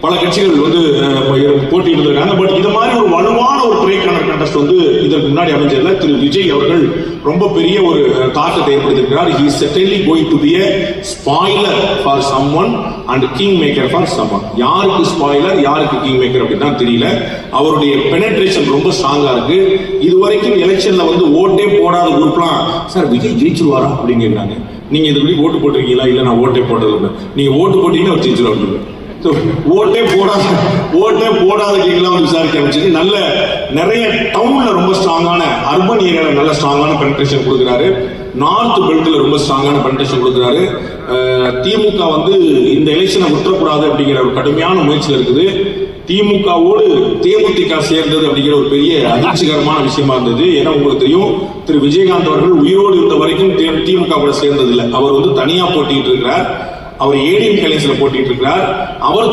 பல கட்சிகள் வந்து போட்டியிட்டு இருக்காங்க. பட் இது மாதிரி ஒரு வலுவான ஒரு திரைக்கான கண்டஸ்ட் வந்து இதற்கு முன்னாடி அமைஞ்சதுல திரு விஜய் அவர்கள் ரொம்ப பெரிய ஒரு தாக்கத்தை ஏற்படுத்தியிருக்கிறார். He is certainly going to be a spoiler for someone and king maker for someone. யாருக்கு ஸ்பாயிலர் யாருக்கு கிங் மேக்கர் அப்படின்னு தான் தெரியல. அவருடைய பெனட்ரேஷன் ரொம்ப ஸ்ட்ராங்கா இருக்கு. இதுவரைக்கும் எலெக்ஷன்ல வந்து ஓட்டே போடாத குரூப்லாம் சார் விஜய் ஜெயிச்சிருவாரா அப்படின்னு கேட்கிறாங்க. நீங்க இதுபடி ஓட்டு போட்டிருக்கீங்களா? இல்ல நான் ஓட்டே போட்டது. நீங்க ஓட்டு போட்டீங்கன்னா அவர் ஜெயிச்சிருவாரு. ஓட்டே போடாத கேட்கலாம் வந்து விசாரிக்க ஆரம்பிச்சு நல்ல நிறைய டவுன்ல ரொம்ப ஸ்ட்ராங்கான அர்பன் ஏரியால நல்ல ஸ்ட்ராங்கான பெனிட்ரேஷன் கொடுக்குறாரு. நார்த் பெல்ட்ல ரொம்ப ஸ்ட்ராங்கான பெனிட்ரேஷன் கொடுக்குறாரு. திமுக வந்து இந்த எலெக்ஷனை விட்டுறக்கூடாது அப்படிங்கிற ஒரு கடுமையான முயற்சியில் இருக்குது. திமுகவோடு தேமுதிக சேர்ந்தது அப்படிங்கிற ஒரு பெரிய அதிர்ச்சிகரமான விஷயமா இருந்தது. ஏன்னா உங்களுக்கு தெரியும், திரு விஜயகாந்த் அவர்கள் உயிரோடு இருந்த வரைக்கும் திமுக கூட சேர்ந்தது இல்லை. அவர் வந்து தனியா போட்டிட்டு இருக்கிறார். அவர் ஏடிஎம் கலைஞர்ல போட்டிட்டு இருக்கிறார். அவர்